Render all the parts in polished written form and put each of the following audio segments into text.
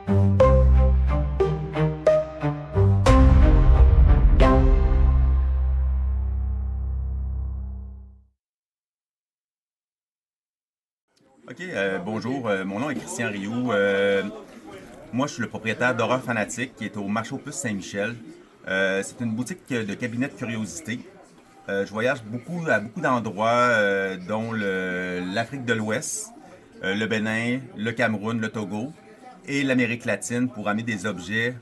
OK, bonjour, mon nom est Christian Rioux. Moi, je suis le propriétaire d'Horreur Fanatique qui est au Marché aux Puces Saint-Michel. C'est une boutique de cabinets de curiosité. Je voyage à beaucoup d'endroits, dont l'Afrique de l'Ouest, le Bénin, le Cameroun, le Togo et l'Amérique latine pour amener des objets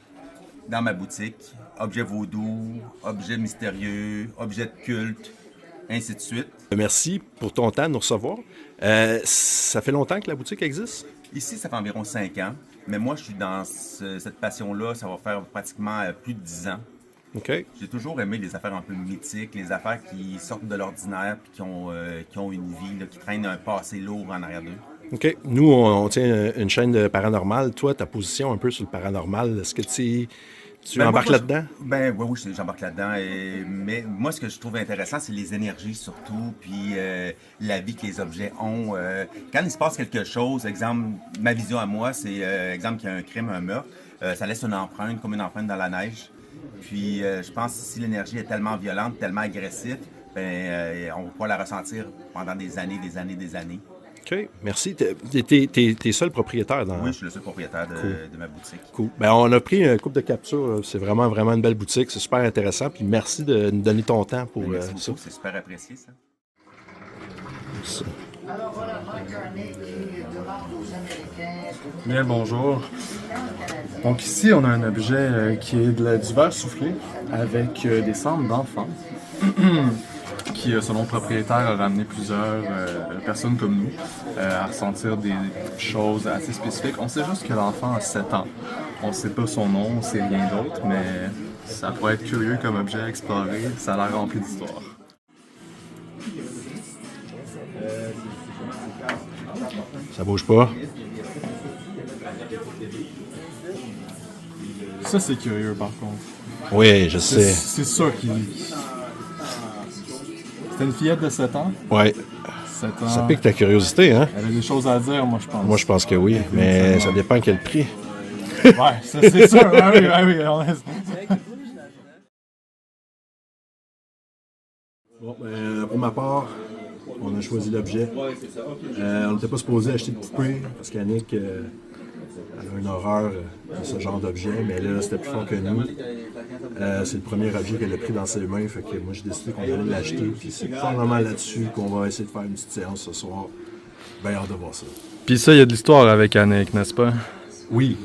dans ma boutique. Objets vaudous, objets mystérieux, objets de culte, ainsi de suite. Merci pour ton temps de nous recevoir. Ça fait longtemps que la boutique existe? Ici, ça fait environ 5 ans, mais moi, je suis dans cette passion-là, ça va faire pratiquement plus de 10 ans. OK. J'ai toujours aimé les affaires un peu mythiques, les affaires qui sortent de l'ordinaire puis qui ont une vie, là, qui traînent un passé lourd en arrière d'eux. OK. Nous, on tient une chaîne de paranormal. Toi, ta position un peu sur le paranormal, est-ce que tu embarques là-dedans? Oui, j'embarque là-dedans. Mais moi, ce que je trouve intéressant, c'est les énergies surtout, puis la vie que les objets ont. Quand il se passe quelque chose, exemple, ma vision à moi, c'est exemple qu'il y a un crime, un meurtre, ça laisse une empreinte, comme une empreinte dans la neige. Puis je pense que si l'énergie est tellement violente, tellement agressive, on va pouvoir la ressentir pendant des années, des années, des années. OK, merci. T'es seul propriétaire dans... Oui, je suis le seul propriétaire de ma boutique. Cool. On a pris un couple de captures. C'est vraiment, vraiment une belle boutique. C'est super intéressant. Puis merci de nous donner ton temps pour Merci ça. beaucoup, c'est super apprécié, ça. Alors voilà, Mike Carney qui demande aux Américains. Bien, bonjour. Donc ici, on a un objet qui est du verre soufflé avec des cendres d'enfants qui, selon le propriétaire, a ramené plusieurs personnes comme nous à ressentir des choses assez spécifiques. On sait juste que l'enfant a 7 ans. On ne sait pas son nom, on ne sait rien d'autre, mais ça pourrait être curieux comme objet à explorer. Ça a l'air rempli d'histoire. Ça bouge pas. Ça, c'est curieux, par contre. Oui, je sais. C'est sûr qu'il... C'était une fillette de 7 ans. Oui. 7 ans. Ça pique ta curiosité, hein? Elle a des choses à dire, moi, je pense. Moi, je pense que oui, mais ça dépend quel prix. Ouais, ça, c'est sûr. Ah oui, on est... Bon, pour ma part, on a choisi l'objet. On n'était pas supposé acheter de poupée parce qu'Annick elle a une horreur de ce genre d'objet, mais là, c'était plus fort que nous. C'est le premier objet qu'elle a pris dans ses mains, fait que moi, j'ai décidé qu'on allait l'acheter. Puis c'est probablement là-dessus qu'on va essayer de faire une petite séance ce soir. Bien hâte de voir ça. Puis ça, il y a de l'histoire avec Annick, n'est-ce pas? Oui,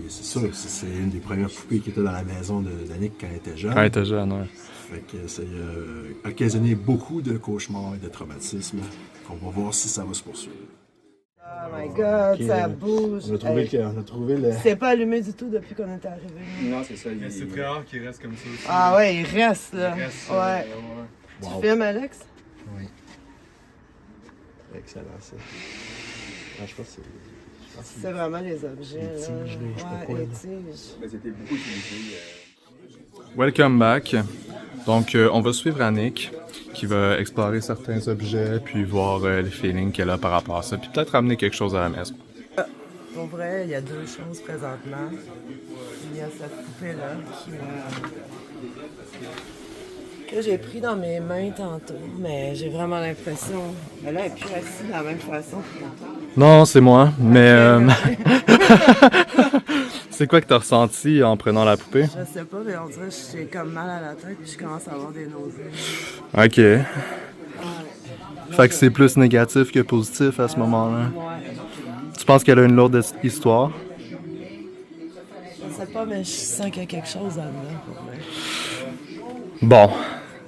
c'est sûr. C'est une des premières poupées qui était dans la maison d'Annick quand elle était jeune. Quand elle était jeune, ouais. Fait que ça a occasionné beaucoup de cauchemars et de traumatismes. On va voir si ça va se poursuivre. Oh my God, ça bouge. On a trouvé le... C'est pas allumé du tout depuis qu'on est arrivé. Non, c'est ça. C'est très rare qu'il reste comme ça aussi. Ah ouais, il reste là. Ouais. Wow. Tu filmes, Alex? Oui. Excellent, ça. Je pense que C'est vraiment les objets. Les tiges, là. je sais pas Ouais, quoi, les là. tiges. Mais c'était beaucoup utilisé. Welcome back. Donc, on va suivre Annick, qui va explorer certains objets, puis voir les feelings qu'elle a par rapport à ça, puis peut-être ramener quelque chose à la maison. Pour vrai, il y a deux choses présentement. Il y a cette poupée-là que j'ai pris dans mes mains tantôt, mais j'ai vraiment l'impression qu'elle est plus assise de la même façon que tantôt. Non, c'est moi, mais... c'est quoi que t'as ressenti en prenant la poupée? Je sais pas, mais on dirait que j'ai comme mal à la tête puis je commence à avoir des nausées. OK. Fait que c'est plus négatif que positif à ce moment-là. Ouais. Tu penses qu'elle a une lourde histoire? Je sais pas, mais je sens qu'il y a quelque chose là-dedans pour moi. Bon.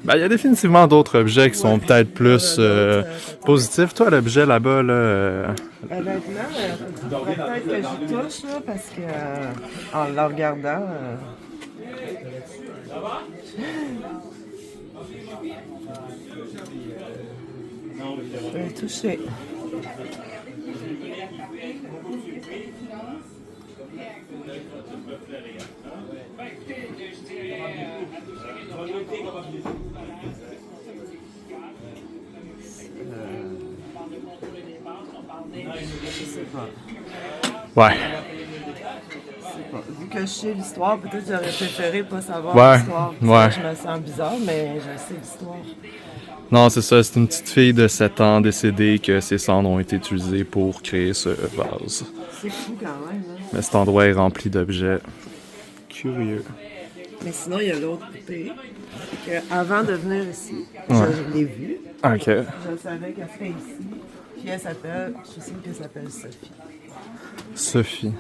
Ben, il y a définitivement d'autres objets qui sont peut-être plus positifs. Toi, l'objet là-bas, là... Honnêtement, peut-être que j'y touche, là, parce que en le regardant... je vais le toucher. Je sais pas. Ouais. sais pas. Vu que je sais l'histoire, peut-être j'aurais préféré pas savoir Ouais, l'histoire. ouais. Je me sens bizarre, mais je sais l'histoire. Non, c'est ça, c'est une petite fille de 7 ans décédée que ses cendres ont été utilisées pour créer ce vase. C'est fou quand même, hein. Mais cet endroit est rempli d'objets curieux. Mais sinon, il y a l'autre poupée. Que avant de venir ici, Ouais. je l'ai vue. Ok. Je savais qu'elle serait ici. Puis elle s'appelle, je sais qu'elle s'appelle Sophie. Sophie.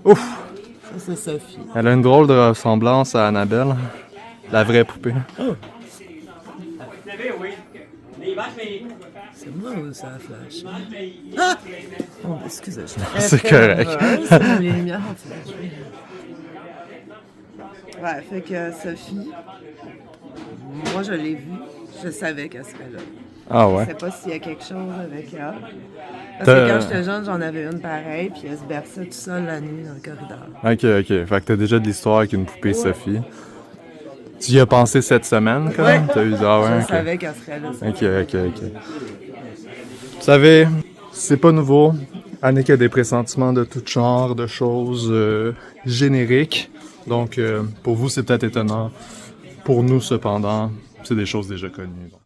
Ouf! Ça, c'est Sophie. Elle a une drôle de ressemblance à Annabelle, la vraie poupée. C'est moi ou ça a flash? Ah! Oh, excusez, je suis très, C'est très correct. nerveuse. Les lumières ont flashé. Ouais, fait que Sophie, moi je l'ai vue, je savais qu'elle serait là. Ah Je ouais? sais pas s'il y a quelque chose avec elle. Parce T'as- que quand j'étais jeune, j'en avais une pareille, puis elle se berçait tout seule la nuit dans le corridor. Ok. Fait que t'as déjà de l'histoire avec une poupée Sophie. Tu y as pensé cette semaine quand même? Ouais. T'as eu ah ouais, Je ok. savais qu'elle serait là. Ok. Vous savez, c'est pas nouveau. Annick a des pressentiments de tout genre, de choses génériques. Donc, pour vous, c'est peut-être étonnant. Pour nous, cependant, c'est des choses déjà connues. Donc.